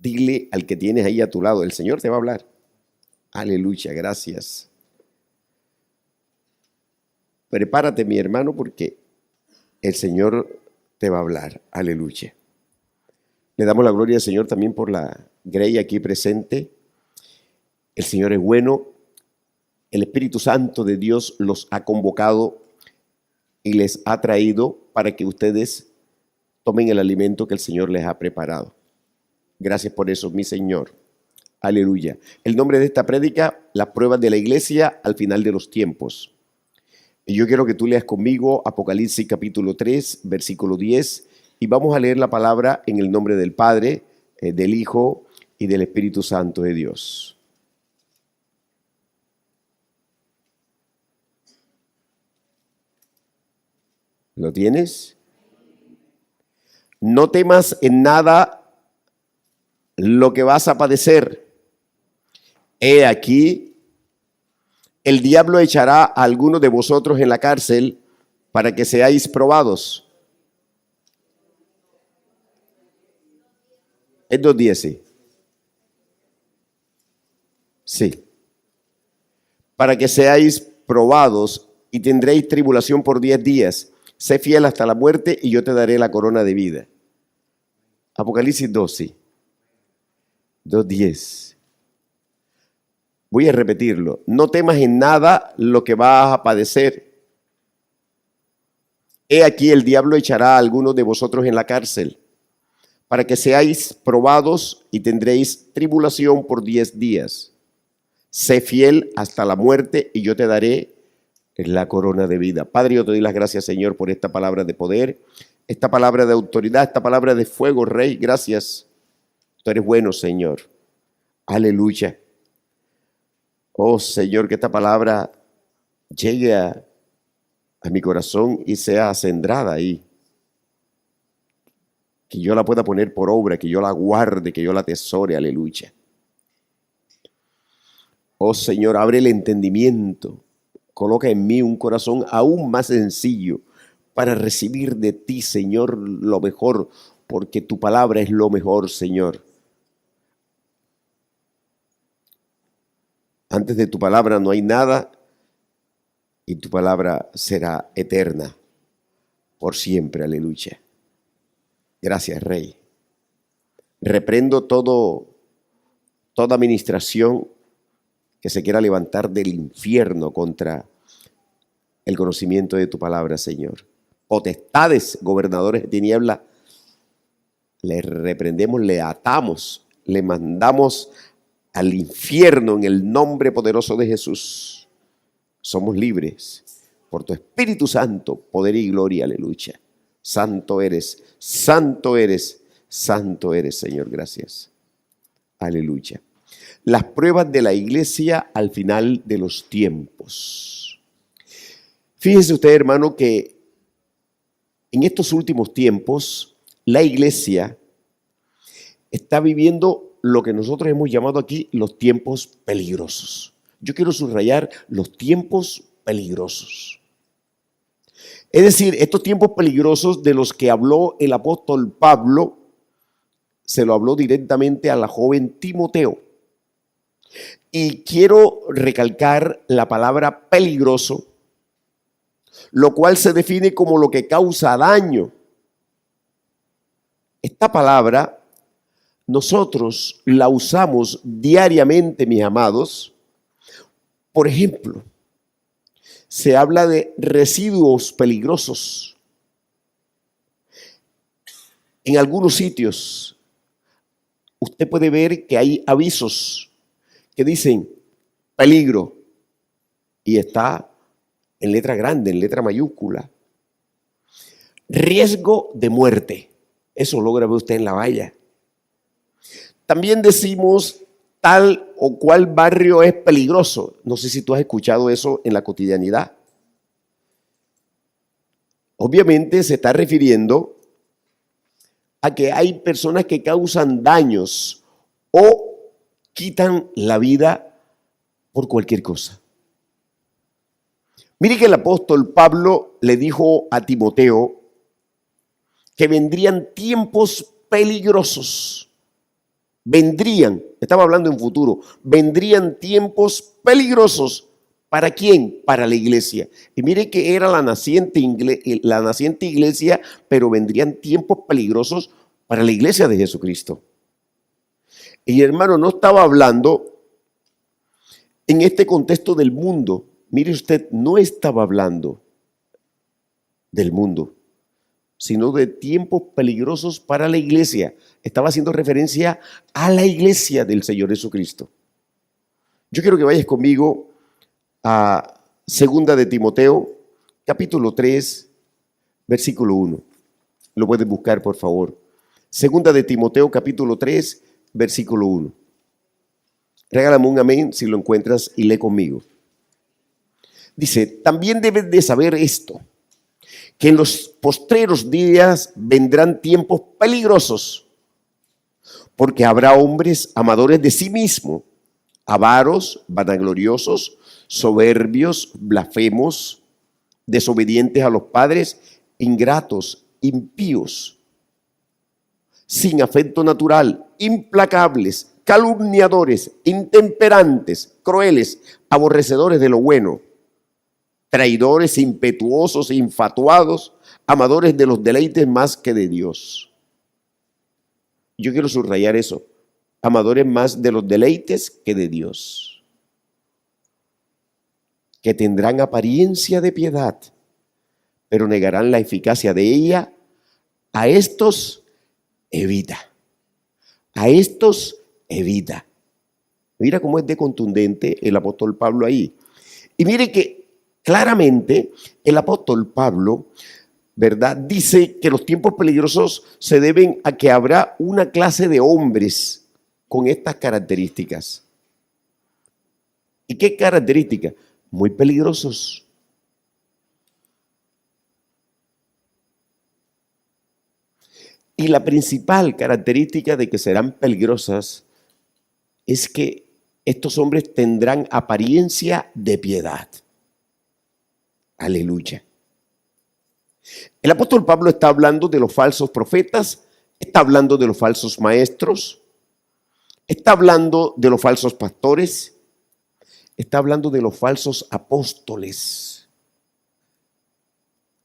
Dile al que tienes ahí a tu lado, el Señor te va a hablar. Aleluya, gracias. Prepárate, mi hermano, porque el Señor te va a hablar. Aleluya. Le damos la gloria al Señor también por la Grey aquí presente. El Señor es bueno. El Espíritu Santo de Dios los ha convocado y les ha traído para que ustedes tomen el alimento que el Señor les ha preparado. Gracias por eso, mi Señor. Aleluya. El nombre de esta prédica, las pruebas de la iglesia al final de los tiempos. Y yo quiero que tú leas conmigo Apocalipsis capítulo 3, versículo 10, y vamos a leer la palabra en el nombre del Padre, del Hijo y del Espíritu Santo de Dios. ¿Lo tienes? No temas en nada lo que vas a padecer. He aquí, el diablo echará a algunos de vosotros en la cárcel para que seáis probados. Es 2:10, sí. Sí. Para que seáis probados y tendréis tribulación por 10 días. Sé fiel hasta la muerte y yo te daré la corona de vida. Apocalipsis 2, sí. 2:10. Voy a repetirlo. No temas en nada lo que vas a padecer. He aquí el diablo echará a algunos de vosotros en la cárcel para que seáis probados y tendréis tribulación por 10 días. Sé fiel hasta la muerte y yo te daré la corona de vida. Padre, yo te doy las gracias, Señor, por esta palabra de poder, esta palabra de autoridad, esta palabra de fuego, Rey. Gracias. Tú eres bueno, Señor. Aleluya. Oh, Señor, que esta palabra llegue a mi corazón y sea sembrada ahí. Que yo la pueda poner por obra, que yo la guarde, que yo la atesore. Aleluya. Oh, Señor, abre el entendimiento. Coloca en mí un corazón aún más sencillo para recibir de ti, Señor, lo mejor, porque tu palabra es lo mejor, Señor. Antes de tu palabra no hay nada y tu palabra será eterna por siempre. Aleluya. Gracias, Rey. Reprendo toda administración que se quiera levantar del infierno contra el conocimiento de tu palabra, Señor. Potestades, gobernadores de tiniebla, le reprendemos, le atamos, le mandamos al infierno en el nombre poderoso de Jesús. Somos libres por tu Espíritu Santo, poder y gloria. Aleluya. Santo eres, santo eres, santo eres, Señor. Gracias. Aleluya. Las pruebas de la iglesia al final de los tiempos. Fíjese usted, hermano, que en estos últimos tiempos la iglesia está viviendo lo que nosotros hemos llamado aquí los tiempos peligrosos. Yo quiero subrayar los tiempos peligrosos. Es decir, estos tiempos peligrosos de los que habló el apóstol Pablo, se lo habló directamente a la joven Timoteo. Y quiero recalcar la palabra peligroso, lo cual se define como lo que causa daño. Esta palabra nosotros la usamos diariamente, mis amados. Por ejemplo, se habla de residuos peligrosos. En algunos sitios usted puede ver que hay avisos que dicen peligro y está en letra grande, en letra mayúscula. Riesgo de muerte. Eso lo grabé usted en la valla. También decimos tal o cual barrio es peligroso. No sé si tú has escuchado eso en la cotidianidad. Obviamente se está refiriendo a que hay personas que causan daños o quitan la vida por cualquier cosa. Mire que el apóstol Pablo le dijo a Timoteo que vendrían tiempos peligrosos. vendrían, estaba hablando en futuro, vendrían tiempos peligrosos. ¿Para quién? Para la iglesia. Y mire que era la naciente iglesia, pero vendrían tiempos peligrosos para la iglesia de Jesucristo. Y hermano, no estaba hablando en este contexto del mundo. Mire usted, no estaba hablando del mundo, sino de tiempos peligrosos para la iglesia. Estaba haciendo referencia a la iglesia del Señor Jesucristo. Yo quiero que vayas conmigo a 2 de Timoteo, capítulo 3, versículo 1. Lo puedes buscar, por favor. 2 de Timoteo, capítulo 3, versículo 1. Regálame un amén si lo encuentras y lee conmigo. Dice, también debes de saber esto, que en los postreros días vendrán tiempos peligrosos, porque habrá hombres amadores de sí mismos, avaros, vanagloriosos, soberbios, blasfemos, desobedientes a los padres, ingratos, impíos, sin afecto natural, implacables, calumniadores, intemperantes, crueles, aborrecedores de lo bueno, traidores, impetuosos, infatuados, amadores de los deleites más que de Dios. Yo quiero subrayar eso, amadores más de los deleites que de Dios, que tendrán apariencia de piedad, pero negarán la eficacia de ella. A estos evita. A estos evita. Mira cómo es de contundente el apóstol Pablo ahí. Y mire que claramente el apóstol Pablo, ¿verdad?, dice que los tiempos peligrosos se deben a que habrá una clase de hombres con estas características. ¿Y qué características? Muy peligrosos. Y la principal característica de que serán peligrosas es que estos hombres tendrán apariencia de piedad. Aleluya. El apóstol Pablo está hablando de los falsos profetas, está hablando de los falsos maestros, está hablando de los falsos pastores, está hablando de los falsos apóstoles.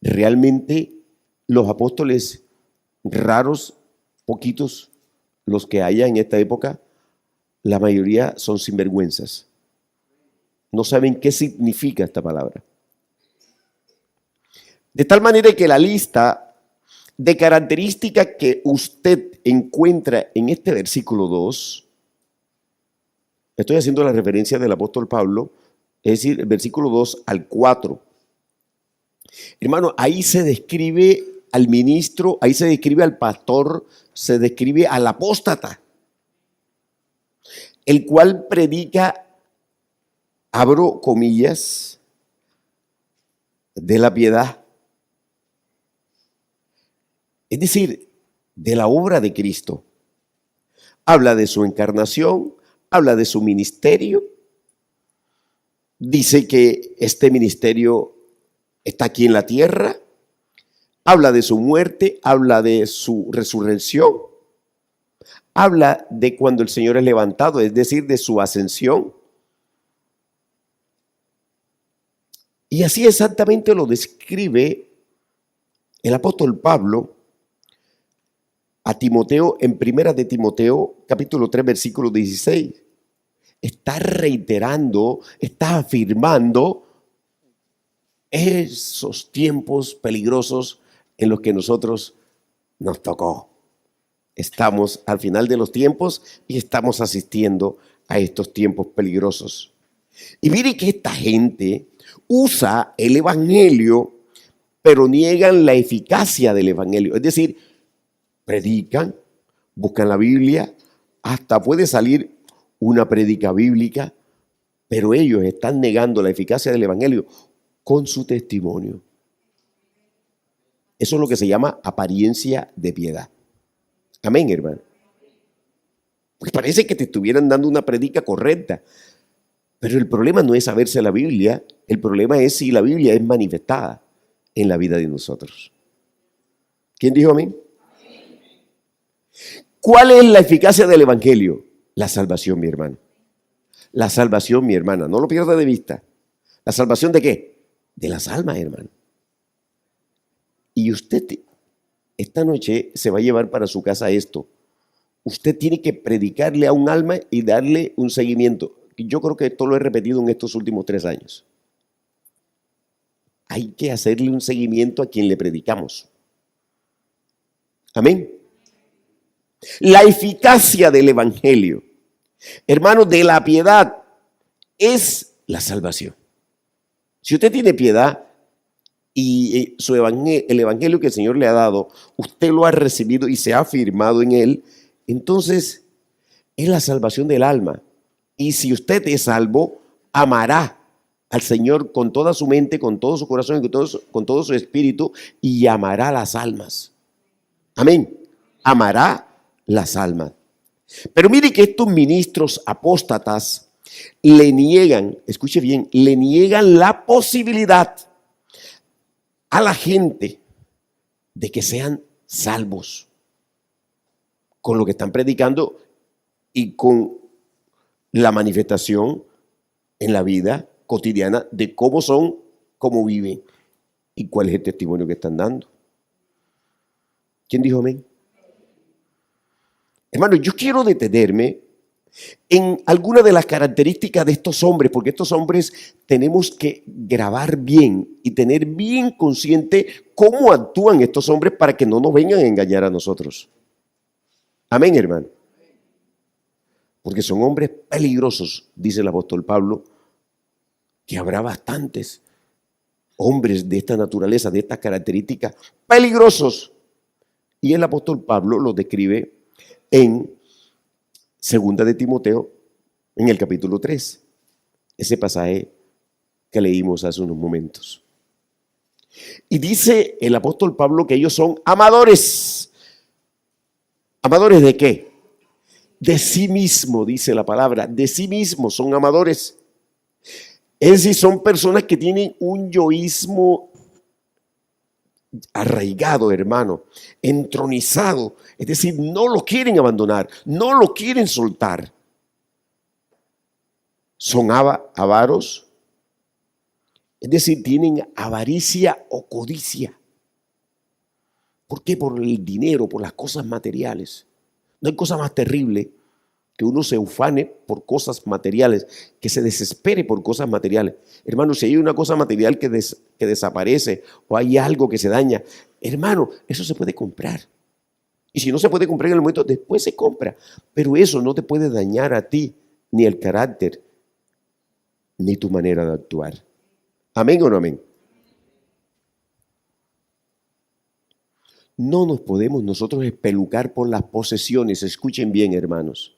Realmente los apóstoles raros, poquitos los que haya en esta época, la mayoría son sinvergüenzas. No saben qué significa esta palabra. De tal manera que la lista de características que usted encuentra en este versículo 2, estoy haciendo la referencia del apóstol Pablo, es decir, el versículo 2 al 4. Hermano, ahí se describe al ministro, ahí se describe al pastor, se describe al apóstata, el cual predica, abro comillas, de la piedad. Es decir, de la obra de Cristo. Habla de su encarnación, habla de su ministerio. Dice que este ministerio está aquí en la tierra. Habla de su muerte, habla de su resurrección. Habla de cuando el Señor es levantado, es decir, de su ascensión. Y así exactamente lo describe el apóstol Pablo a Timoteo en 1 de Timoteo, capítulo 3, versículo 16. Está reiterando, está afirmando esos tiempos peligrosos en los que nosotros nos tocó. Estamos al final de los tiempos y estamos asistiendo a estos tiempos peligrosos. Y mire que esta gente usa el evangelio, pero niegan la eficacia del evangelio. Es decir, predican, buscan la Biblia, hasta puede salir una prédica bíblica, pero ellos están negando la eficacia del evangelio con su testimonio. Eso es lo que se llama apariencia de piedad. Amén, hermano. Pues parece que te estuvieran dando una prédica correcta, pero el problema no es saberse la Biblia, el problema es si la Biblia es manifestada en la vida de nosotros. ¿Quién dijo amén? ¿Cuál es la eficacia del evangelio? La salvación, mi hermano. La salvación, mi hermana. No lo pierda de vista. ¿La salvación de qué? De las almas, hermano. Y usted esta noche se va a llevar para su casa esto. Usted tiene que predicarle a un alma y darle un seguimiento. Yo creo que esto lo he repetido en estos últimos 3 años. Hay que hacerle un seguimiento a quien le predicamos. Amén. La eficacia del evangelio, hermano, de la piedad es la salvación. Si usted tiene piedad y el evangelio que el Señor le ha dado, usted lo ha recibido y se ha afirmado en él, entonces es la salvación del alma. Y si usted es salvo, amará al Señor con toda su mente, con todo su corazón y con todo su espíritu, y amará las almas. Amén. Amará las almas. Pero mire que estos ministros apóstatas le niegan, escuche bien, le niegan la posibilidad a la gente de que sean salvos con lo que están predicando y con la manifestación en la vida cotidiana de cómo son, cómo viven y cuál es el testimonio que están dando. ¿Quién dijo amén? Hermano, yo quiero detenerme en algunas de las características de estos hombres, porque estos hombres tenemos que grabar bien y tener bien consciente cómo actúan estos hombres para que no nos vengan a engañar a nosotros. Amén, hermano. Porque son hombres peligrosos, dice el apóstol Pablo, que habrá bastantes hombres de esta naturaleza, de estas características, peligrosos. Y el apóstol Pablo los describe en 2 de Timoteo, en el capítulo 3. Ese pasaje que leímos hace unos momentos. Y dice el apóstol Pablo que ellos son amadores. ¿Amadores de qué? De sí mismo, dice la palabra. De sí mismo son amadores. Es decir, son personas que tienen un yoísmo arraigado, hermano, entronizado. Es decir, no lo quieren abandonar, no lo quieren soltar. Son avaros, es decir, tienen avaricia o codicia. ¿Por qué? Por el dinero, por las cosas materiales. No hay cosa más terrible que uno se ufane por cosas materiales, que se desespere por cosas materiales. Hermano, si hay una cosa material que desaparece o hay algo que se daña, hermano, eso se puede comprar. Y si no se puede comprar en el momento, después se compra. Pero eso no te puede dañar a ti, ni el carácter, ni tu manera de actuar. ¿Amén o no amén? No nos podemos nosotros espelucar por las posesiones. Escuchen bien, hermanos.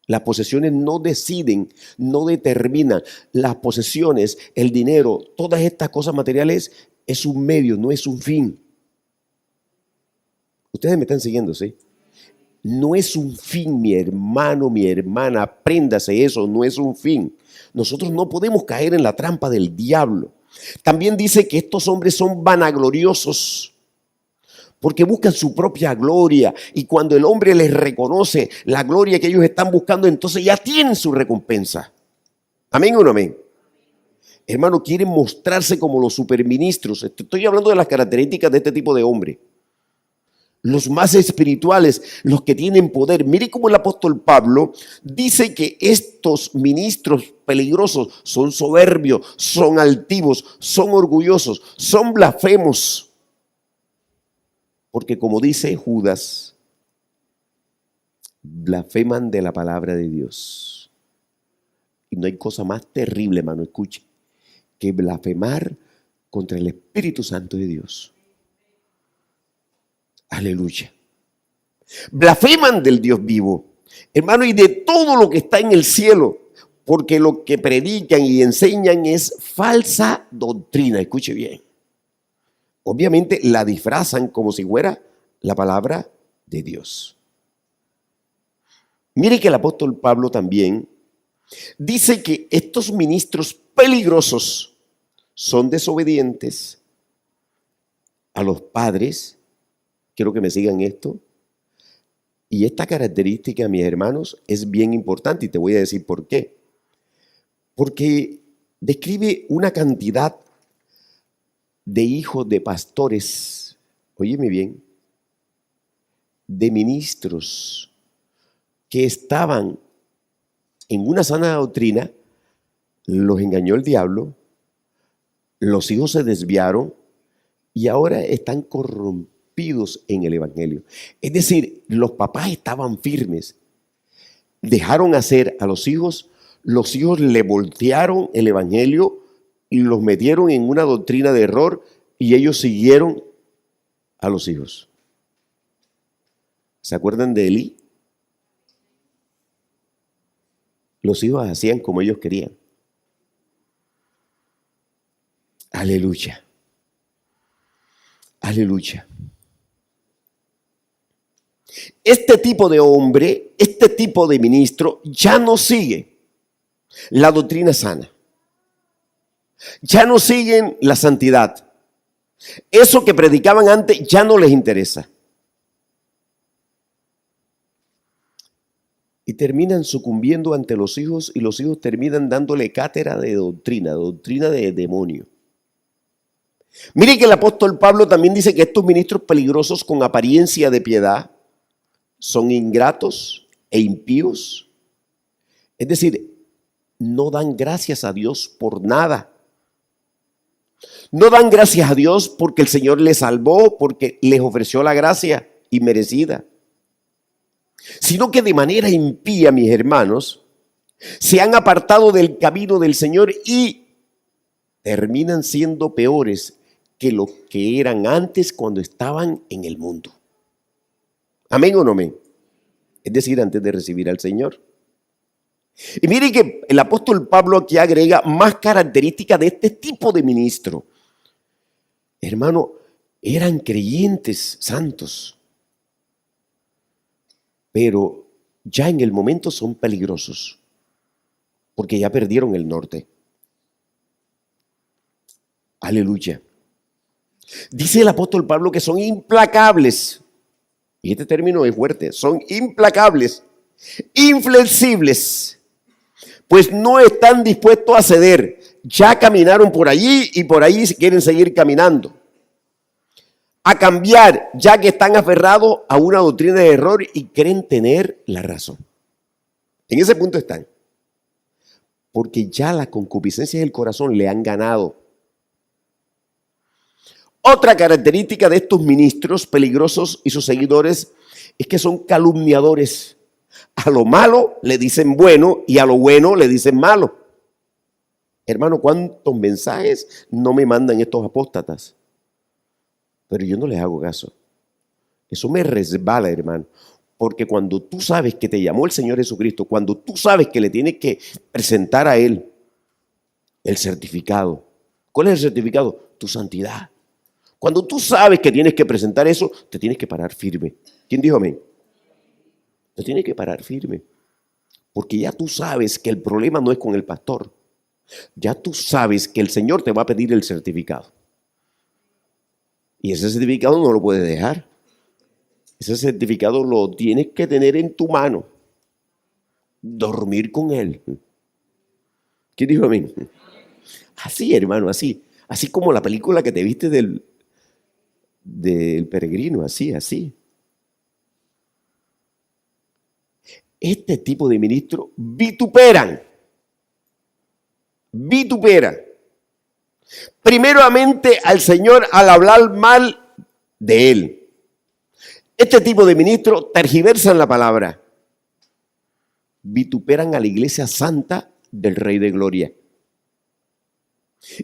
Las posesiones no deciden, no determinan. Las posesiones, el dinero, todas estas cosas materiales es un medio, no es un fin. Ustedes me están siguiendo, ¿sí? No es un fin, mi hermano, mi hermana, apréndase eso, no es un fin. Nosotros no podemos caer en la trampa del diablo. También dice que estos hombres son vanagloriosos, porque buscan su propia gloria, y cuando el hombre les reconoce la gloria que ellos están buscando, entonces ya tienen su recompensa. ¿Amén o no amén? Hermano, quieren mostrarse como los superministros. Estoy hablando de las características de este tipo de hombre. Los más espirituales, los que tienen poder. Mire cómo el apóstol Pablo dice que estos ministros peligrosos son soberbios, son altivos, son orgullosos, son blasfemos. Porque como dice Judas, blasfeman de la palabra de Dios. Y no hay cosa más terrible, hermano, escuche, que blasfemar contra el Espíritu Santo de Dios. Aleluya. Blasfeman del Dios vivo, hermano, y de todo lo que está en el cielo, porque lo que predican y enseñan es falsa doctrina. Escuche bien. Obviamente la disfrazan como si fuera la palabra de Dios. Mire que el apóstol Pablo también dice que estos ministros peligrosos son desobedientes a los padres. Quiero que me sigan esto. Y esta característica, mis hermanos, es bien importante y te voy a decir por qué. Porque describe una cantidad de hijos de pastores, óyeme bien, de ministros que estaban en una sana doctrina, los engañó el diablo, los hijos se desviaron y ahora están corrompidos en el evangelio. Es decir, los papás estaban firmes, dejaron hacer a los hijos le voltearon el evangelio y los metieron en una doctrina de error y ellos siguieron a los hijos. ¿Se acuerdan de Elí? Los hijos hacían como ellos querían. Aleluya. Aleluya. Este tipo de hombre, este tipo de ministro ya no sigue la doctrina sana. Ya no siguen la santidad. Eso que predicaban antes ya no les interesa. Y terminan sucumbiendo ante los hijos y los hijos terminan dándole cátedra de doctrina de demonio. Mire que el apóstol Pablo también dice que estos ministros peligrosos con apariencia de piedad son ingratos e impíos. Es decir, no dan gracias a Dios por nada. No dan gracias a Dios porque el Señor les salvó, porque les ofreció la gracia inmerecida. Sino que de manera impía, mis hermanos, se han apartado del camino del Señor y terminan siendo peores que lo que eran antes cuando estaban en el mundo. ¿Amén o no amén? Es decir, antes de recibir al Señor. Y miren que el apóstol Pablo aquí agrega más características de este tipo de ministro. Hermano, eran creyentes santos, pero ya en el momento son peligrosos, porque ya perdieron el norte. Aleluya. Dice el apóstol Pablo que son implacables, y este término es fuerte, son implacables, inflexibles, pues no están dispuestos a ceder. Ya caminaron por allí y por allí quieren seguir caminando. A cambiar, ya que están aferrados a una doctrina de error y creen tener la razón. En ese punto están. Porque ya las concupiscencias del corazón le han ganado. Otra característica de estos ministros peligrosos y sus seguidores es que son calumniadores. A lo malo le dicen bueno y a lo bueno le dicen malo. Hermano, ¿cuántos mensajes no me mandan estos apóstatas? Pero yo no les hago caso. Eso me resbala, hermano. Porque cuando tú sabes que te llamó el Señor Jesucristo, cuando tú sabes que le tienes que presentar a Él el certificado. ¿Cuál es el certificado? Tu santidad. Cuando tú sabes que tienes que presentar eso, te tienes que parar firme. ¿Quién dijo amén? Te tienes que parar firme. Porque ya tú sabes que el problema no es con el pastor. Ya tú sabes que el Señor te va a pedir el certificado. Y ese certificado no lo puedes dejar. Ese certificado lo tienes que tener en tu mano. Dormir con él. ¿Quién dijo amén? Así, hermano, así. Así como la película que te viste del peregrino, así. Este tipo de ministros vituperan. Primeramente al Señor al hablar mal de Él. Este tipo de ministros tergiversan la palabra. Vituperan a la iglesia santa del Rey de Gloria.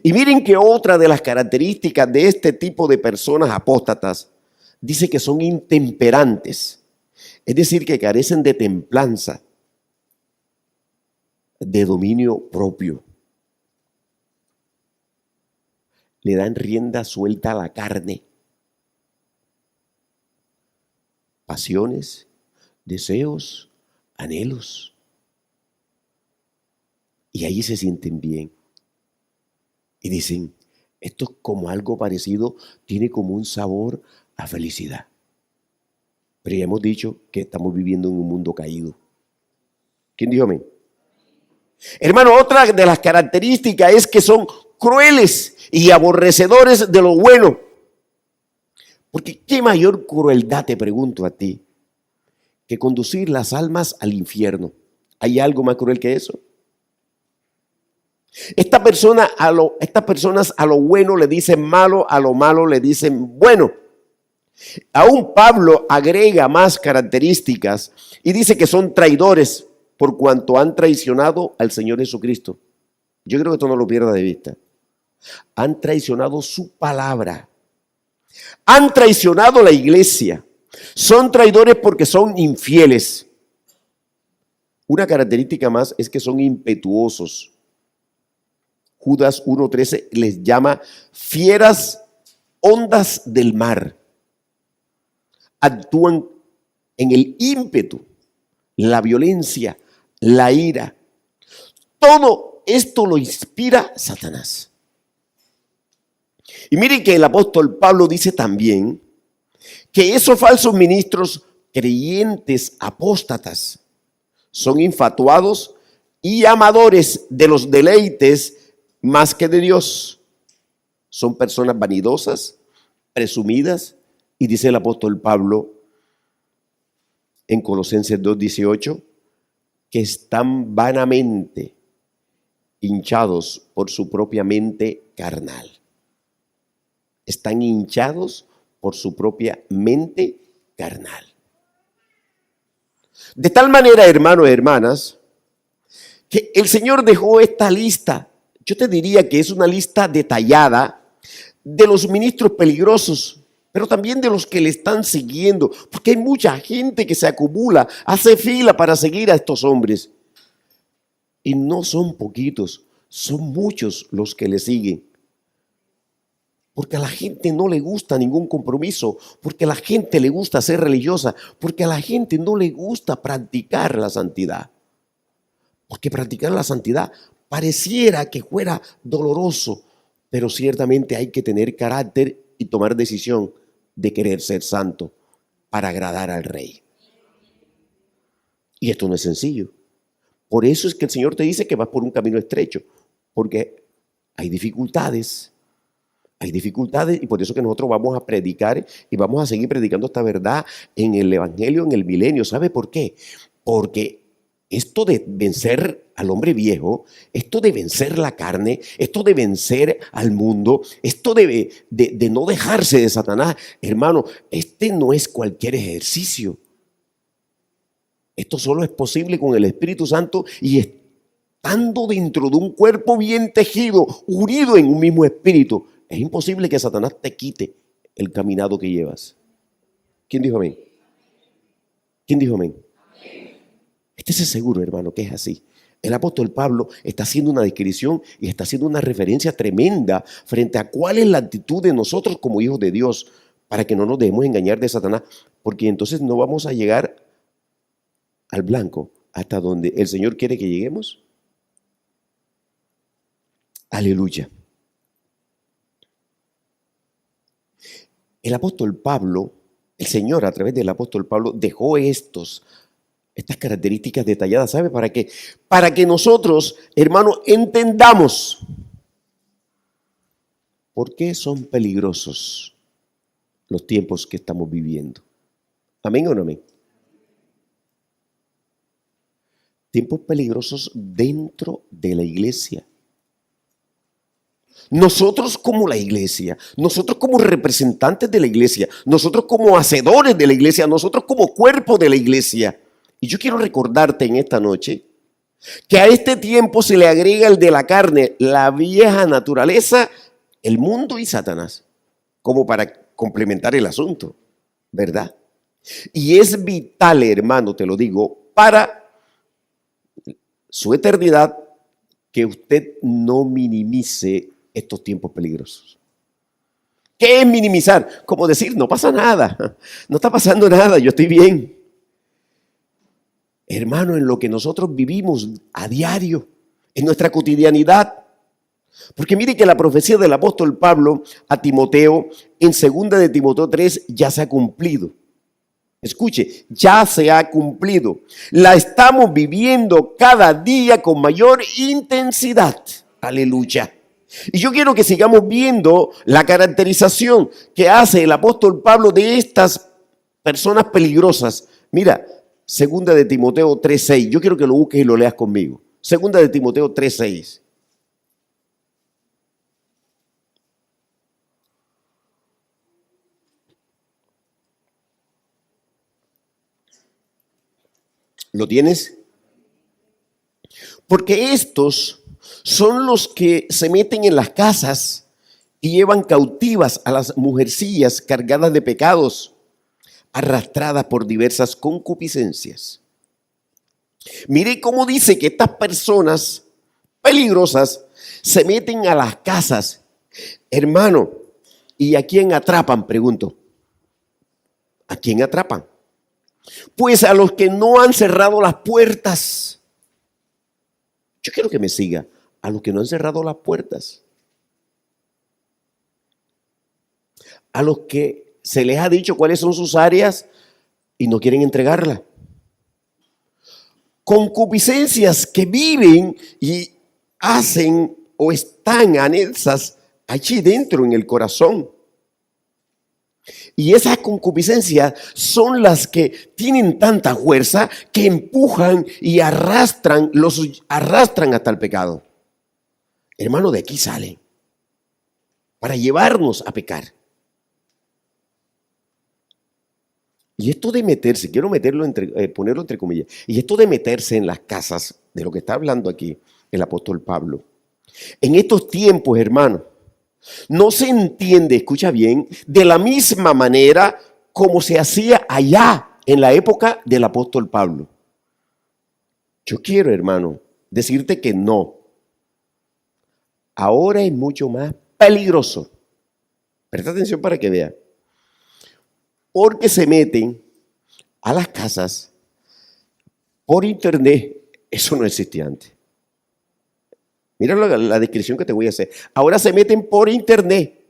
Y miren que otra de las características de este tipo de personas apóstatas dice que son intemperantes. Es decir, que carecen de templanza, de dominio propio. Le dan rienda suelta a la carne. Pasiones, deseos, anhelos. Y ahí se sienten bien. Y dicen, esto es como algo parecido, tiene como un sabor a felicidad. Pero ya hemos dicho que estamos viviendo en un mundo caído. ¿Quién dijo amén? Hermano, otra de las características es que son crueles y aborrecedores de lo bueno. Porque qué mayor crueldad, te pregunto a ti, que conducir las almas al infierno. ¿Hay algo más cruel que eso? Estas personas a lo bueno le dicen malo, a lo malo le dicen bueno. Aún Pablo agrega más características y dice que son traidores por cuanto han traicionado al Señor Jesucristo. Yo creo que esto no lo pierda de vista. Han traicionado su palabra. Han traicionado la iglesia. Son traidores porque son infieles. Una característica más es que son impetuosos. Judas 1:13 les llama fieras ondas del mar. Actúan en el ímpetu, la violencia, la ira. Todo esto lo inspira Satanás. Y miren que el apóstol Pablo dice también que esos falsos ministros, creyentes apóstatas, son infatuados y amadores de los deleites más que de Dios. Son personas vanidosas, presumidas, y dice el apóstol Pablo en Colosenses 2:18 que están vanamente hinchados por su propia mente carnal. Están hinchados por su propia mente carnal. De tal manera, hermanos y hermanas, que el Señor dejó esta lista. Yo te diría que es una lista detallada de los ministros peligrosos, pero también de los que le están siguiendo, porque hay mucha gente que se acumula, hace fila para seguir a estos hombres. Y no son poquitos, son muchos los que le siguen. Porque a la gente no le gusta ningún compromiso, porque a la gente le gusta ser religiosa, porque a la gente no le gusta practicar la santidad. Porque practicar la santidad pareciera que fuera doloroso, pero ciertamente hay que tener carácter y tomar decisión de querer ser santo para agradar al Rey. Y esto no es sencillo. Por eso es que el Señor te dice que vas por un camino estrecho, porque hay dificultades. Hay dificultades y por eso que nosotros vamos a predicar y vamos a seguir predicando esta verdad en el Evangelio, en el milenio. ¿Sabe por qué? Porque esto de vencer al hombre viejo, esto de vencer la carne, esto de vencer al mundo, esto de no dejarse de Satanás, hermano, este no es cualquier ejercicio. Esto solo es posible con el Espíritu Santo y estando dentro de un cuerpo bien tejido, unido en un mismo espíritu. Es imposible que Satanás te quite el caminado que llevas. ¿Quién dijo amén? ¿Quién dijo amén? Estése seguro, hermano, que es así. El apóstol Pablo está haciendo una descripción y está haciendo una referencia tremenda frente a cuál es la actitud de nosotros como hijos de Dios para que no nos dejemos engañar de Satanás, porque entonces no vamos a llegar al blanco hasta donde el Señor quiere que lleguemos. Aleluya. El apóstol Pablo, el Señor a través del apóstol Pablo dejó estas características detalladas, ¿sabe para qué? Para que nosotros, hermanos, entendamos por qué son peligrosos los tiempos que estamos viviendo. ¿Amén o no amén? Tiempos peligrosos dentro de la iglesia. Nosotros como la iglesia, nosotros como representantes de la iglesia, nosotros como hacedores de la iglesia, nosotros como cuerpo de la iglesia. Y yo quiero recordarte en esta noche que a este tiempo se le agrega el de la carne, la vieja naturaleza, el mundo y Satanás, como para complementar el asunto, ¿verdad? Y es vital, hermano, te lo digo, para su eternidad, que usted no minimice estos tiempos peligrosos. ¿Qué es minimizar? Como decir, no pasa nada, no está pasando nada, yo estoy bien. Hermano, en lo que nosotros vivimos a diario, en nuestra cotidianidad. Porque mire que la profecía del apóstol Pablo a Timoteo, en 2 de Timoteo 3, ya se ha cumplido. Escuche, ya se ha cumplido. La estamos viviendo cada día con mayor intensidad. Aleluya. Y yo quiero que sigamos viendo la caracterización que hace el apóstol Pablo de estas personas peligrosas. Mira, segunda de Timoteo 3:6. Yo quiero que lo busques y lo leas conmigo. Segunda de Timoteo 3:6. ¿Lo tienes? Porque estos son los que se meten en las casas y llevan cautivas a las mujercillas cargadas de pecados, arrastradas por diversas concupiscencias. Mire cómo dice que estas personas peligrosas se meten a las casas, hermano. ¿Y a quién atrapan? Pregunto. ¿A quién atrapan? Pues a los que no han cerrado las puertas. Yo quiero que me siga. A los que no han cerrado las puertas. A los que se les ha dicho cuáles son sus áreas y no quieren entregarla. Concupiscencias que viven y hacen o están anexas allí dentro en el corazón. Y esas concupiscencias son las que tienen tanta fuerza que empujan y los arrastran hasta el pecado. Hermano, de aquí sale para llevarnos a pecar. Y esto de meterse, quiero ponerlo entre comillas, y esto de meterse en las casas, de lo que está hablando aquí el apóstol Pablo, en estos tiempos, hermano, no se entiende, escucha bien, de la misma manera como se hacía allá en la época del apóstol Pablo. Yo quiero, hermano, decirte que no. Ahora es mucho más peligroso. Presta atención para que vea. Porque se meten a las casas por internet. Eso no existía antes. Mira la descripción que te voy a hacer. Ahora se meten por internet.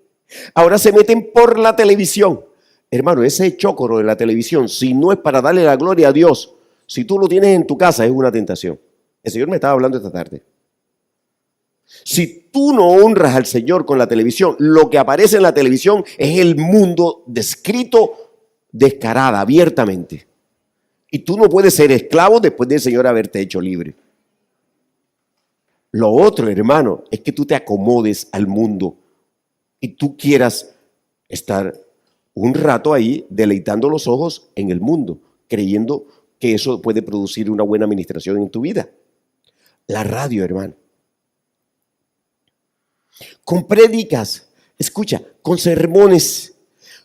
Ahora se meten por la televisión. Hermano, ese chócoro de la televisión, si no es para darle la gloria a Dios, si tú lo tienes en tu casa, es una tentación. El Señor me estaba hablando esta tarde. Si tú no honras al Señor con la televisión, lo que aparece en la televisión es el mundo descrito descarada, abiertamente. Y tú no puedes ser esclavo después del Señor haberte hecho libre. Lo otro, hermano, es que tú te acomodes al mundo y tú quieras estar un rato ahí deleitando los ojos en el mundo, creyendo que eso puede producir una buena administración en tu vida. La radio, hermano. Con prédicas, escucha, con sermones,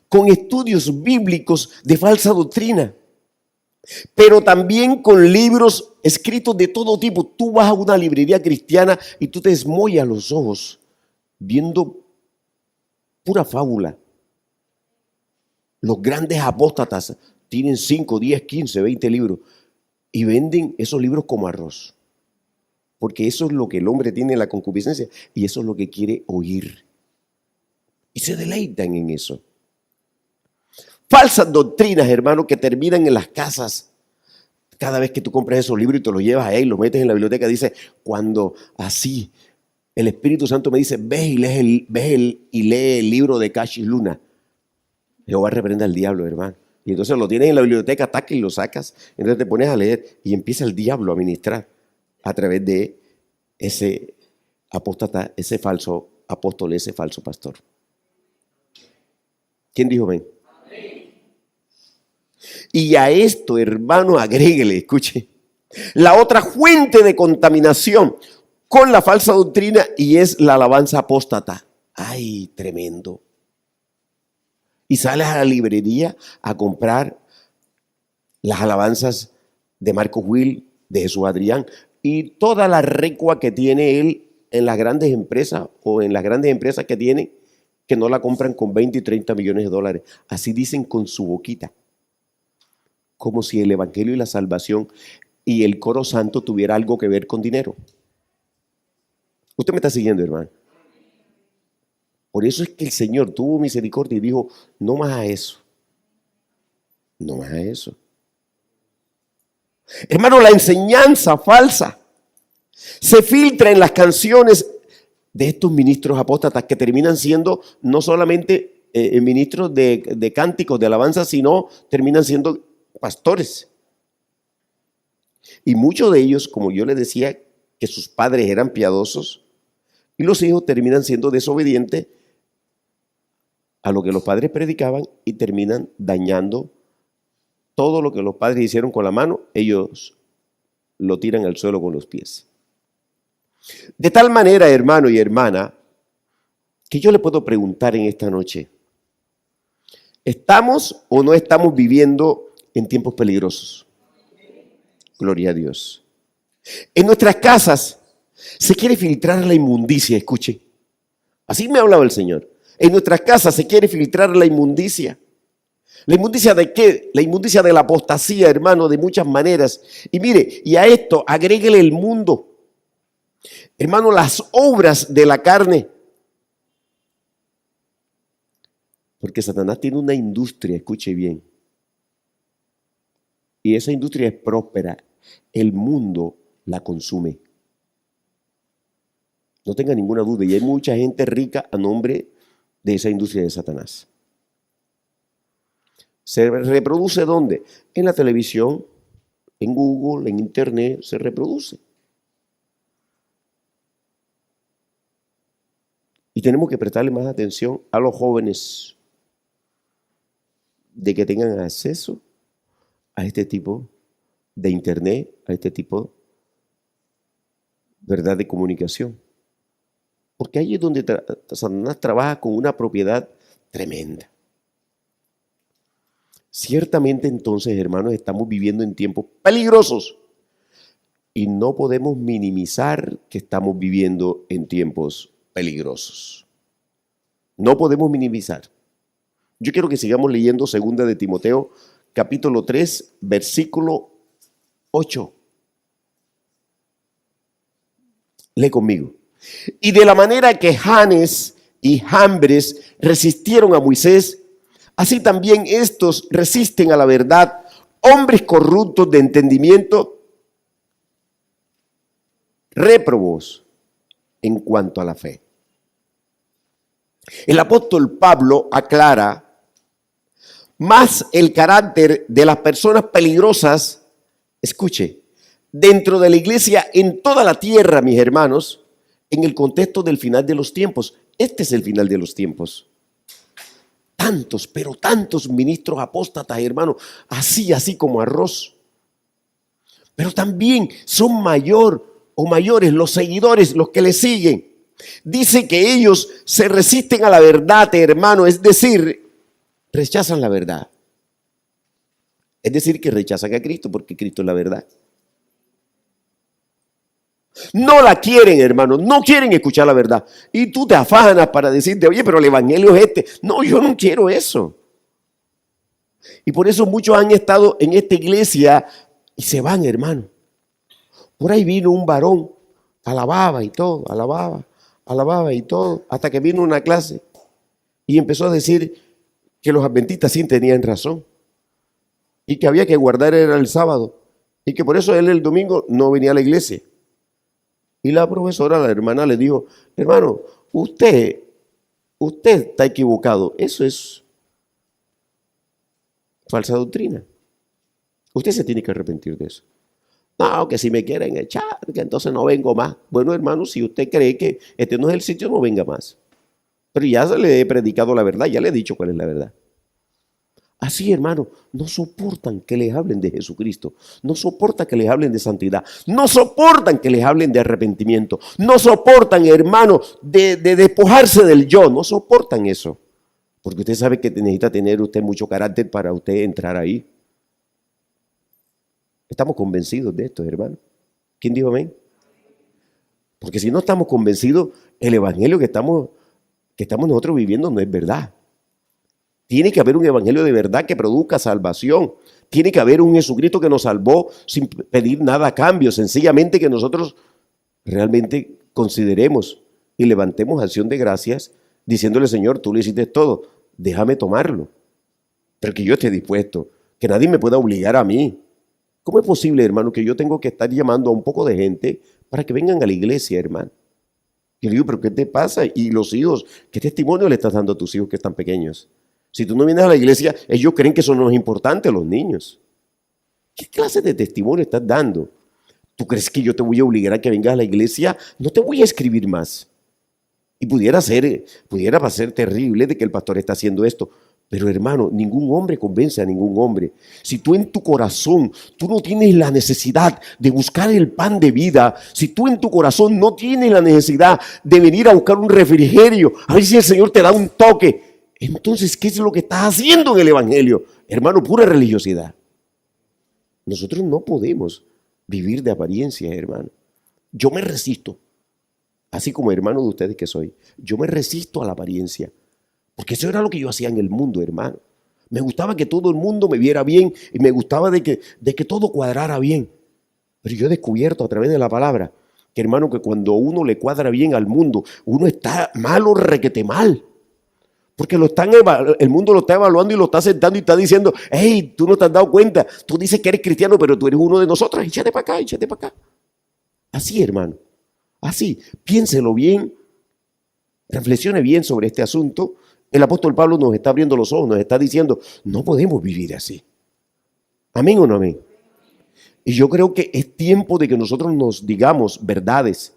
con estudios bíblicos de falsa doctrina, pero también con libros escritos de todo tipo. Tú vas a una librería cristiana y tú te desmoyas los ojos viendo pura fábula. Los grandes apóstatas tienen 5, 10, 15, 20 libros y venden esos libros como arroz. Porque eso es lo que el hombre tiene en la concupiscencia y eso es lo que quiere oír. Y se deleitan en eso. Falsas doctrinas, hermano, que terminan en las casas. Cada vez que tú compras esos libros y te los llevas ahí, los metes en la biblioteca, dice, cuando así el Espíritu Santo me dice, ve y lee el libro de Cash y Luna. Jehová reprenda al diablo, hermano. Y entonces lo tienes en la biblioteca, ataca y lo sacas. Entonces te pones a leer y empieza el diablo a ministrar a través de ese apóstata, ese falso apóstol, ese falso pastor. ¿Quién dijo amén? Y a esto, hermano, agréguele, escuche, la otra fuente de contaminación con la falsa doctrina y es la alabanza apóstata. ¡Ay, tremendo! Y sales a la librería a comprar las alabanzas de Marcos Will, de Jesús Adrián y toda la recua que tiene él en las grandes empresas o en las grandes empresas que tiene que no la compran con 20 y 30 millones de dólares. Así dicen con su boquita. Como si el evangelio y la salvación y el coro santo tuviera algo que ver con dinero. Usted me está siguiendo, hermano. Por eso es que el Señor tuvo misericordia y dijo, no más a eso. No más a eso. Hermano, la enseñanza falsa se filtra en las canciones de estos ministros apóstatas que terminan siendo no solamente ministros de cánticos, de alabanza, sino terminan siendo pastores. Y muchos de ellos, como yo les decía, que sus padres eran piadosos, y los hijos terminan siendo desobedientes a lo que los padres predicaban y terminan dañando todo lo que los padres hicieron con la mano, ellos lo tiran al suelo con los pies. De tal manera, hermano y hermana, que yo le puedo preguntar en esta noche, ¿estamos o no estamos viviendo en tiempos peligrosos? Gloria a Dios. En nuestras casas se quiere filtrar la inmundicia, escuche. Así me hablaba el Señor. En nuestras casas se quiere filtrar la inmundicia. ¿La inmundicia de qué? La inmundicia de la apostasía, hermano, de muchas maneras. Y mire, y a esto agréguele el mundo. Hermano, las obras de la carne. Porque Satanás tiene una industria, escuche bien. Y esa industria es próspera. El mundo la consume. No tenga ninguna duda. Y hay mucha gente rica a nombre de esa industria de Satanás. ¿Se reproduce dónde? En la televisión, en Google, en Internet, se reproduce. Y tenemos que prestarle más atención a los jóvenes de que tengan acceso a este tipo de Internet, a este tipo, ¿verdad?, de comunicación. Porque ahí es donde Satanás trabaja con una propiedad tremenda. Ciertamente entonces, hermanos, estamos viviendo en tiempos peligrosos y no podemos minimizar que estamos viviendo en tiempos peligrosos. No podemos minimizar. Yo quiero que sigamos leyendo 2 de Timoteo, capítulo 3, versículo 8. Lee conmigo. Y de la manera que Janes y Jambres resistieron a Moisés, así también estos resisten a la verdad, hombres corruptos de entendimiento, réprobos en cuanto a la fe. El apóstol Pablo aclara más el carácter de las personas peligrosas, escuche, dentro de la iglesia en toda la tierra, mis hermanos, en el contexto del final de los tiempos. Este es el final de los tiempos. Tantos, pero tantos ministros apóstatas, hermanos, así como arroz. Pero también son mayores los seguidores, los que le siguen. Dice que ellos se resisten a la verdad, hermano, es decir, rechazan la verdad. Es decir, que rechazan a Cristo porque Cristo es la verdad. No la quieren, hermano, no quieren escuchar la verdad. Y tú te afanas para decirte, oye, pero el evangelio es este. No, yo no quiero eso. Y por eso muchos han estado en esta iglesia y se van, hermano. Por ahí vino un varón, alababa y todo, alababa y todo, hasta que vino una clase y empezó a decir que los adventistas sí tenían razón y que había que guardar era el sábado y que por eso él el domingo no venía a la iglesia. Y la profesora, la hermana, le dijo, hermano, usted está equivocado. Eso es falsa doctrina. Usted se tiene que arrepentir de eso. No, que si me quieren echar, que entonces no vengo más. Bueno, hermano, si usted cree que este no es el sitio, no venga más. Pero ya le he predicado la verdad, ya le he dicho cuál es la verdad. Así, hermano, no soportan que les hablen de Jesucristo, no soportan que les hablen de santidad, no soportan que les hablen de arrepentimiento, no soportan, hermano, de despojarse del yo, no soportan eso. Porque usted sabe que necesita tener usted mucho carácter para usted entrar ahí. Estamos convencidos de esto, hermano. ¿Quién dijo amén? Porque si no estamos convencidos, el evangelio que estamos nosotros viviendo no es verdad. Tiene que haber un evangelio de verdad que produzca salvación. Tiene que haber un Jesucristo que nos salvó sin pedir nada a cambio. Sencillamente que nosotros realmente consideremos y levantemos acción de gracias diciéndole, Señor, tú lo hiciste todo, déjame tomarlo. Pero que yo esté dispuesto. que nadie me pueda obligar a mí. ¿Cómo es posible, hermano, que yo tengo que estar llamando a un poco de gente para que vengan a la iglesia, hermano? Yo le digo, ¿pero qué te pasa? Y los hijos, ¿qué testimonio le estás dando a tus hijos que están pequeños? Si tú no vienes a la iglesia, ellos creen que eso no es importante, los niños. ¿Qué clase de testimonio estás dando? ¿Tú crees que yo te voy a obligar a que vengas a la iglesia? No te voy a escribir más. Y pudiera ser terrible de que el pastor está haciendo esto. Pero hermano, ningún hombre convence a ningún hombre. Si tú en tu corazón, tú no tienes la necesidad de buscar el pan de vida, si tú en tu corazón no tienes la necesidad de venir a buscar un refrigerio, a ver si el Señor te da un toque, entonces, ¿qué es lo que estás haciendo en el evangelio? Hermano, pura religiosidad. Nosotros no podemos vivir de apariencia, hermano. Yo me resisto, así como hermano de ustedes que soy, yo me resisto a la apariencia. Porque eso era lo que yo hacía en el mundo, hermano. Me gustaba que todo el mundo me viera bien y me gustaba de que todo cuadrara bien. Pero yo he descubierto a través de la palabra que, hermano, que cuando uno le cuadra bien al mundo, uno está malo, requete mal. Porque el mundo lo está evaluando y lo está sentando y está diciendo, hey, tú no te has dado cuenta, tú dices que eres cristiano, pero tú eres uno de nosotros, échate para acá, échate para acá. Así, hermano, así, piénselo bien, reflexione bien sobre este asunto. El apóstol Pablo nos está abriendo los ojos, nos está diciendo, no podemos vivir así. ¿Amén o no amén? Y yo creo que es tiempo de que nosotros nos digamos verdades.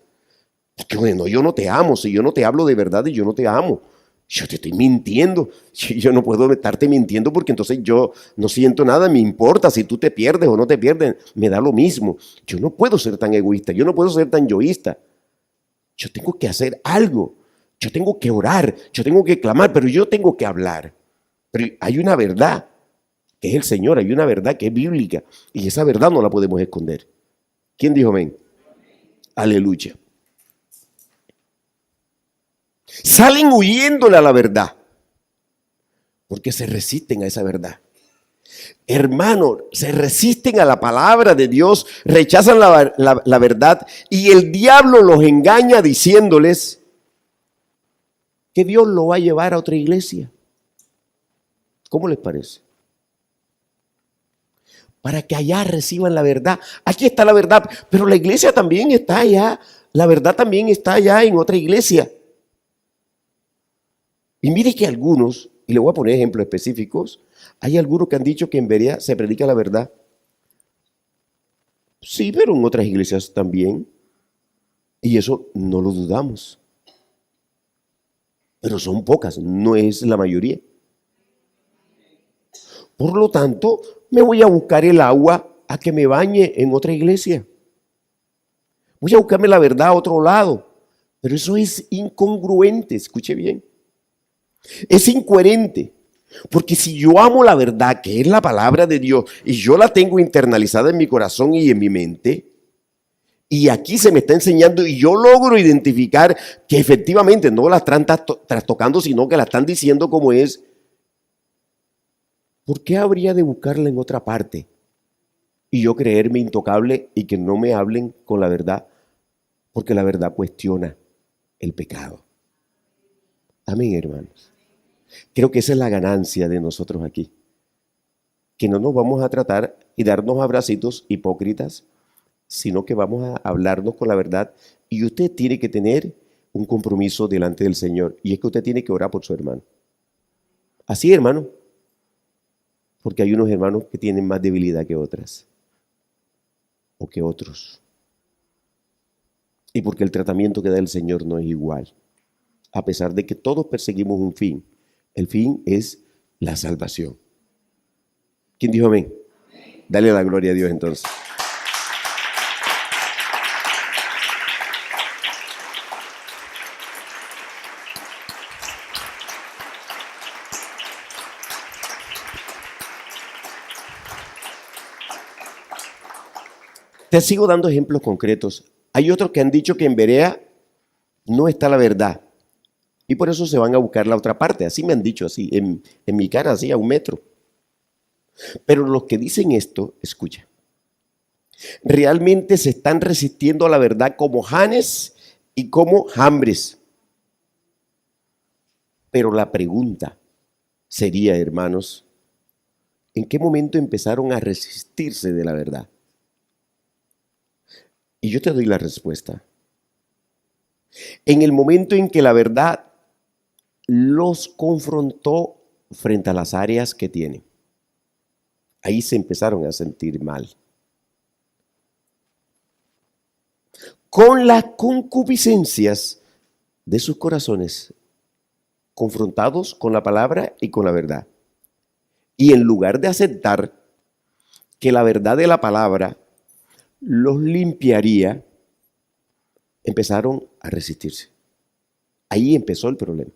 Porque bueno, yo no te amo, si yo no te hablo de verdades, yo no te amo. Yo te estoy mintiendo, yo no puedo estarte mintiendo porque entonces yo no siento nada, me importa si tú te pierdes o no te pierdes, me da lo mismo. Yo no puedo ser tan egoísta, yo no puedo ser tan yoísta. Yo tengo que hacer algo. Yo tengo que orar, yo tengo que clamar, pero yo tengo que hablar. Pero hay una verdad que es el Señor, hay una verdad que es bíblica y esa verdad no la podemos esconder. ¿Quién dijo amén? Aleluya. Salen huyéndole a la verdad porque se resisten a esa verdad. Hermano, se resisten a la palabra de Dios, rechazan la verdad y el diablo los engaña diciéndoles que Dios lo va a llevar a otra iglesia. ¿Cómo les parece? Para que allá reciban la verdad. Aquí está la verdad, pero la iglesia también está allá. La verdad también está allá en otra iglesia. Y mire que algunos, y le voy a poner ejemplos específicos, hay algunos que han dicho que en Berea se predica la verdad. Sí, pero en otras iglesias también. Y eso no lo dudamos. Pero son pocas, no es la mayoría. Por lo tanto, me voy a buscar el agua a que me bañe en otra iglesia. Voy a buscarme la verdad a otro lado. Pero eso es incongruente, escuche bien. Es incoherente. Porque si yo amo la verdad, que es la palabra de Dios, y yo la tengo internalizada en mi corazón y en mi mente, y aquí se me está enseñando y yo logro identificar que efectivamente no la están trastocando, sino que la están diciendo como es. ¿Por qué habría de buscarla en otra parte? Y yo creerme intocable y que no me hablen con la verdad, porque la verdad cuestiona el pecado. Amén, hermanos. Creo que esa es la ganancia de nosotros aquí. Que no nos vamos a tratar y darnos abracitos hipócritas, sino que vamos a hablarnos con la verdad. Y usted tiene que tener un compromiso delante del Señor. Y es que usted tiene que orar por su hermano. Así, hermano. Porque hay unos hermanos que tienen más debilidad que otras. O que otros. Y porque el tratamiento que da el Señor no es igual. A pesar de que todos perseguimos un fin. El fin es la salvación. ¿Quién dijo amén? Dale la gloria a Dios entonces. Te sigo dando ejemplos concretos. Hay otros que han dicho que en Berea no está la verdad. Y por eso se van a buscar la otra parte. Así me han dicho, así, en mi cara, así, a 1 metro. Pero los que dicen esto, escucha, realmente se están resistiendo a la verdad como Janes y como Jambres. Pero la pregunta sería, hermanos, ¿En qué momento empezaron a resistirse de la verdad? Y yo te doy la respuesta. En el momento en que la verdad los confrontó frente a las áreas que tienen. Ahí se empezaron a sentir mal. Con las concupiscencias de sus corazones, confrontados con la palabra y con la verdad. Y en lugar de aceptar que la verdad de la palabra los limpiaría, empezaron a resistirse. Ahí empezó el problema.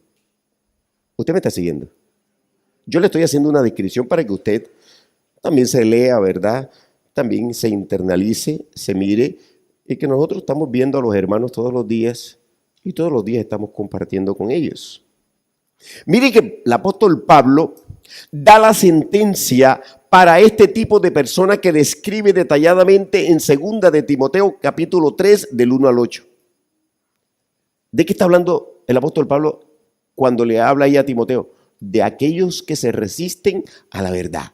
Usted me está siguiendo. Yo le estoy haciendo una descripción para que usted también se lea, ¿verdad? También se internalice, se mire, y que nosotros estamos viendo a los hermanos todos los días y todos los días estamos compartiendo con ellos. Mire que el apóstol Pablo da la sentencia para este tipo de persona que describe detalladamente en 2 de Timoteo capítulo 3 del 1 al 8. ¿De qué está hablando el apóstol Pablo cuando le habla ahí a Timoteo? De aquellos que se resisten a la verdad.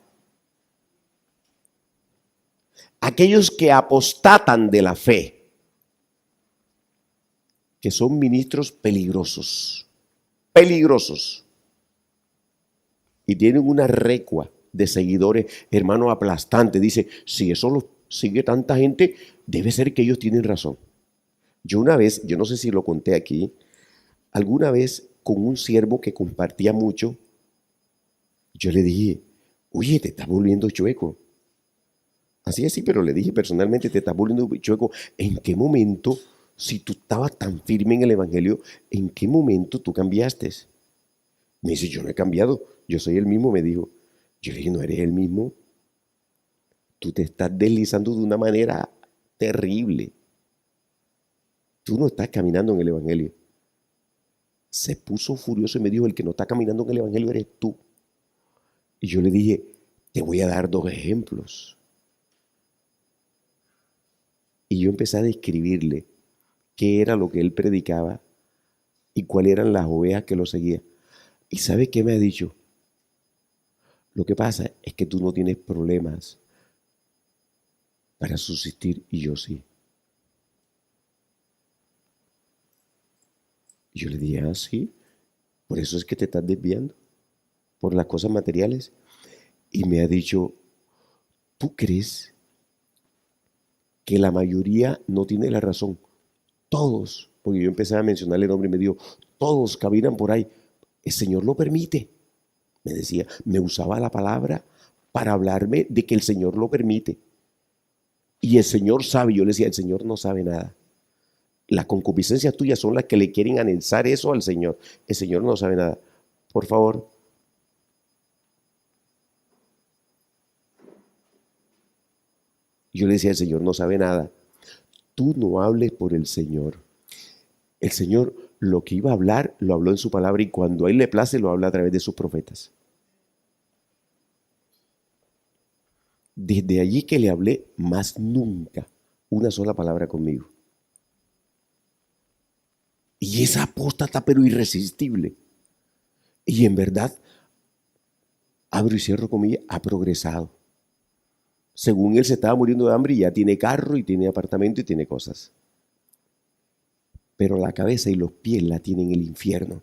Aquellos que apostatan de la fe, que son ministros peligrosos, y tienen una recua de seguidores, hermano, aplastante. Dice, si eso lo sigue tanta gente, debe ser que ellos tienen razón. Yo una vez, yo no sé si lo conté aquí, alguna vez con un siervo que compartía mucho, yo le dije, oye, te estás volviendo chueco. Así es, sí, pero le dije personalmente, te estás volviendo chueco. ¿En qué momento, si tú estabas tan firme en el evangelio, en qué momento tú cambiaste? Me dice, yo no he cambiado, yo soy el mismo, me dijo. Yo le dije, no eres el mismo. Tú te estás deslizando de una manera terrible. Tú no estás caminando en el evangelio. Se puso furioso y me dijo, el que no está caminando en el evangelio eres tú. Y yo le dije, te voy a dar 2 ejemplos. Y yo empecé a describirle qué era lo que él predicaba y cuáles eran las ovejas que lo seguían. ¿Y sabe qué me ha dicho? Lo que pasa es que tú no tienes problemas para subsistir y yo sí. Y yo le dije, ah, sí, por eso es que te estás desviando, por las cosas materiales. Y me ha dicho, ¿tú crees que la mayoría no tiene la razón? Todos, porque yo empecé a mencionarle el nombre y me dijo, todos caminan por ahí. El Señor lo permite. Me decía, me usaba la palabra para hablarme de que el Señor lo permite. Y el Señor sabe, yo le decía, el Señor no sabe nada. Las concupiscencias tuyas son las que le quieren anexar eso al Señor. El Señor no sabe nada. Por favor. Yo le decía, el Señor no sabe nada. Tú no hables por el Señor. El Señor lo que iba a hablar, lo habló en su palabra y cuando a Él le place, lo habla a través de sus profetas. Desde allí que le hablé, más nunca una sola palabra conmigo. Y esa apóstata, pero irresistible. Y en verdad, abro y cierro comillas, ha progresado. Según él se estaba muriendo de hambre y ya tiene carro y tiene apartamento y tiene cosas. Pero la cabeza y los pies la tienen en el infierno.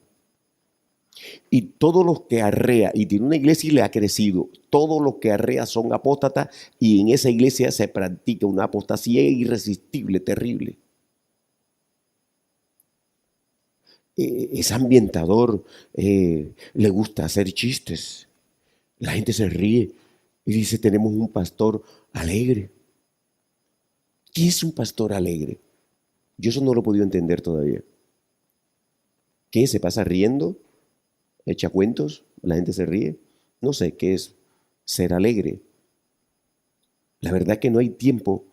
Y todos los que arrea, y tiene una iglesia y le ha crecido, todos los que arrea son apóstatas y en esa iglesia se practica una apostasía irresistible, terrible. Es ambientador, le gusta hacer chistes, la gente se ríe y dice, tenemos un pastor alegre. ¿Qué es un pastor alegre? Yo eso no lo he podido entender todavía. ¿Qué? ¿Se pasa riendo? ¿Echa cuentos? ¿La gente se ríe? No sé qué es ser alegre. La verdad que no hay tiempo.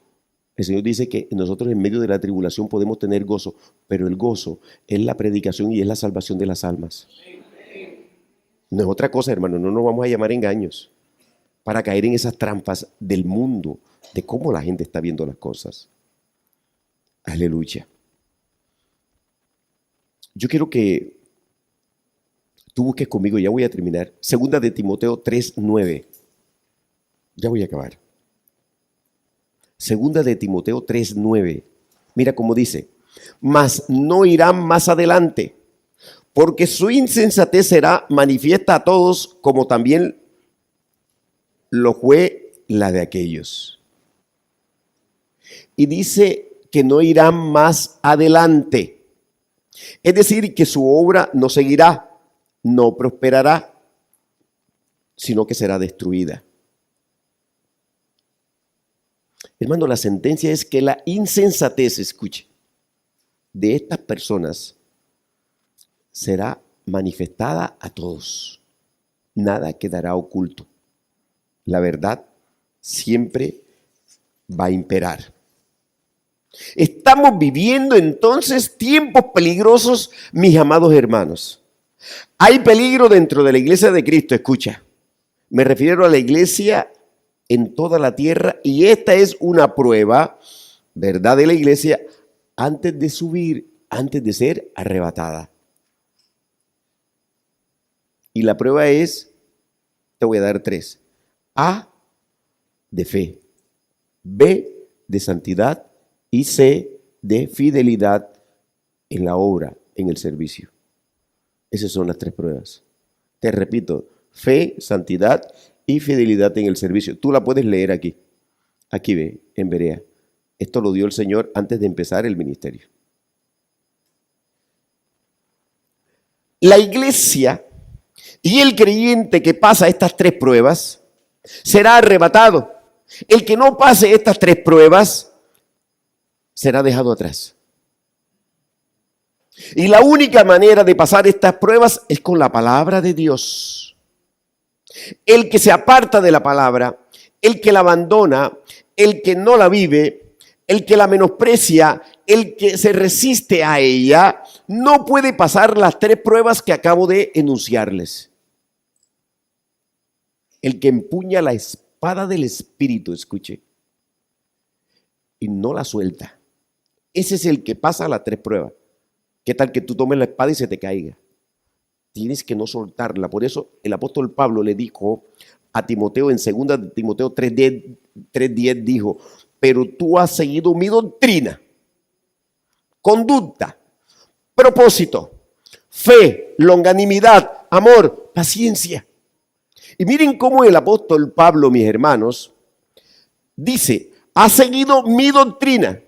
El Señor dice que nosotros en medio de la tribulación podemos tener gozo, pero el gozo es la predicación y es la salvación de las almas. No es otra cosa, hermano, no nos vamos a llamar engaños para caer en esas trampas del mundo, de cómo la gente está viendo las cosas. Aleluya. Yo quiero que tú busques conmigo, ya voy a terminar, 2 de Timoteo 3:9. Ya voy a acabar. Segunda de Timoteo 3:9. Mira cómo dice: mas no irán más adelante, porque su insensatez será manifiesta a todos, como también lo fue la de aquellos. Y dice que no irán más adelante. Es decir, que su obra no seguirá, no prosperará, sino que será destruida. Hermano, la sentencia es que la insensatez, escuche, de estas personas será manifestada a todos. Nada quedará oculto. La verdad siempre va a imperar. Estamos viviendo entonces tiempos peligrosos, mis amados hermanos. Hay peligro dentro de la iglesia de Cristo, escucha. Me refiero a la iglesia en toda la tierra, y esta es una prueba, ¿verdad?, de la iglesia antes de subir, antes de ser arrebatada. Y la prueba es, te voy a dar 3. A, de fe. B, de santidad. Y C, de fidelidad en la obra, en el servicio. Esas son las 3 pruebas. Te repito, fe, santidad y fidelidad en el servicio. Tú la puedes leer aquí. Aquí ve, en Berea. Esto lo dio el Señor antes de empezar el ministerio. La iglesia y el creyente que pasa estas 3 pruebas será arrebatado. El que no pase estas 3 pruebas será dejado atrás. Y la única manera de pasar estas pruebas es con la palabra de Dios. El que se aparta de la palabra, el que la abandona, el que no la vive, el que la menosprecia, el que se resiste a ella, no puede pasar las 3 pruebas que acabo de enunciarles. El que empuña la espada del Espíritu, escuche, y no la suelta. Ese es el que pasa las 3 pruebas. ¿Qué tal que tú tomes la espada y se te caiga? Tienes que no soltarla. Por eso el apóstol Pablo le dijo a Timoteo en 2 Timoteo 3:10 dijo: pero tú has seguido mi doctrina, conducta, propósito, fe, longanimidad, amor, paciencia. Y miren cómo el apóstol Pablo, mis hermanos, dice: ha seguido mi doctrina.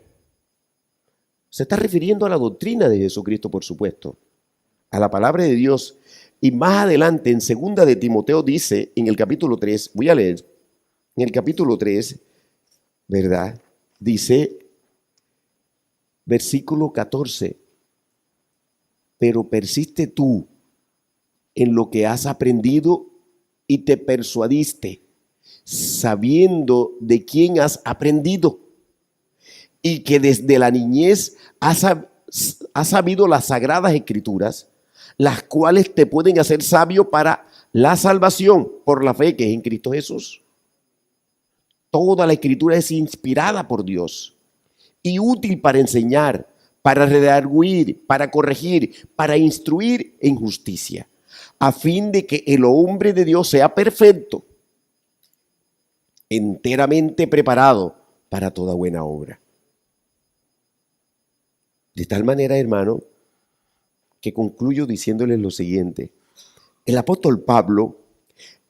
Se está refiriendo a la doctrina de Jesucristo, por supuesto, a la palabra de Dios. Y más adelante, en 2 de Timoteo, dice, en el capítulo 3, voy a leer, en el capítulo 3, ¿verdad? Dice, versículo 14, pero persiste tú en lo que has aprendido y te persuadiste, sabiendo de quién has aprendido, y que desde la niñez has sabido las sagradas escrituras, las cuales te pueden hacer sabio para la salvación por la fe que es en Cristo Jesús. Toda la escritura es inspirada por Dios y útil para enseñar, para redarguir, para corregir, para instruir en justicia, a fin de que el hombre de Dios sea perfecto, enteramente preparado para toda buena obra. De tal manera, hermano, que concluyo diciéndoles lo siguiente. El apóstol Pablo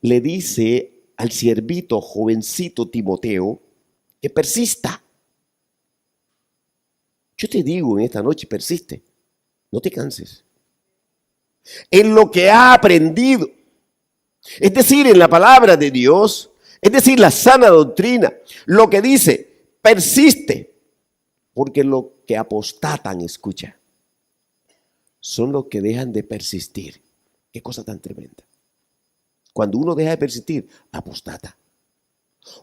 le dice al siervito jovencito Timoteo que persista. Yo te digo en esta noche, persiste, no te canses. En lo que ha aprendido, es decir, en la palabra de Dios, es decir, la sana doctrina, lo que dice, persiste, porque lo que apostatan, escucha, son los que dejan de persistir. Qué cosa tan tremenda. Cuando uno deja de persistir, apostata.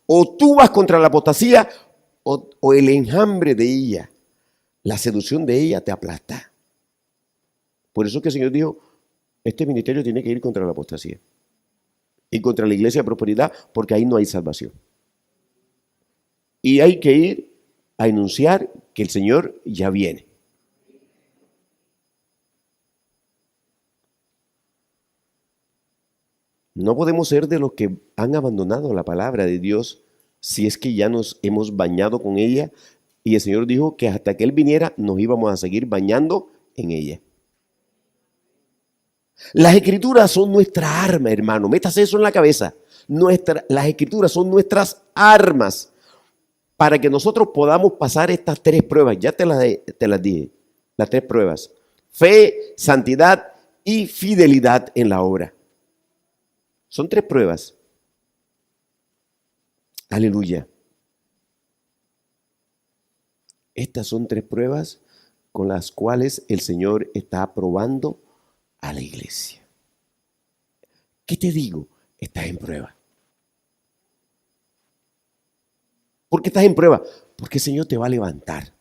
O tú vas contra la apostasía o el enjambre de ella, la seducción de ella te aplasta. Por eso que el Señor dijo, este ministerio tiene que ir contra la apostasía y contra la iglesia de prosperidad, porque ahí no hay salvación. Y hay que ir a anunciar que el Señor ya viene. No podemos ser de los que han abandonado la palabra de Dios si es que ya nos hemos bañado con ella y el Señor dijo que hasta que Él viniera nos íbamos a seguir bañando en ella. Las escrituras son nuestra arma, hermano. Métase eso en la cabeza. Las escrituras son nuestras armas para que nosotros podamos pasar estas tres pruebas. Ya te las dije, las tres pruebas. Fe, santidad y fidelidad en la obra. Son tres pruebas. Aleluya. Estas son tres pruebas con las cuales el Señor está aprobando a la iglesia. ¿Qué te digo? Estás en prueba. ¿Por qué estás en prueba? Porque el Señor te va a levantar.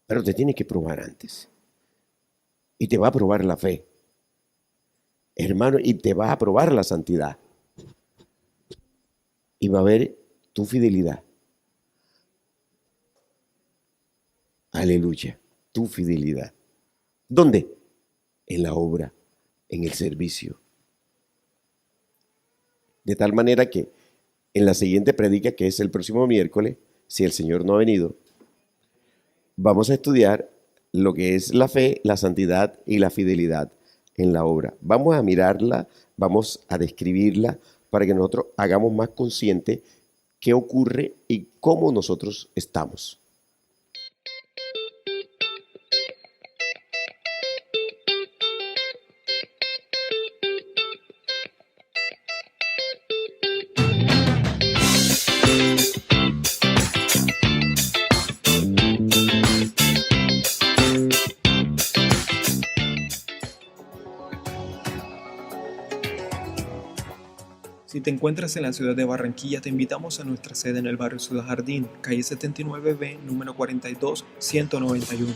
Pero te tiene que probar antes. Y te va a probar la fe. Hermano, y te va a probar la santidad. Y va a ver tu fidelidad. Aleluya, tu fidelidad. ¿Dónde? En la obra, en el servicio. De tal manera que en la siguiente prédica, que es el próximo miércoles, si el Señor no ha venido, vamos a estudiar lo que es la fe, la santidad y la fidelidad en la obra. Vamos a mirarla, vamos a describirla para que nosotros hagamos más consciente qué ocurre y cómo nosotros estamos. Si te encuentras en la ciudad de Barranquilla, te invitamos a nuestra sede en el barrio Ciudad Jardín, calle 79B, número 42, 191.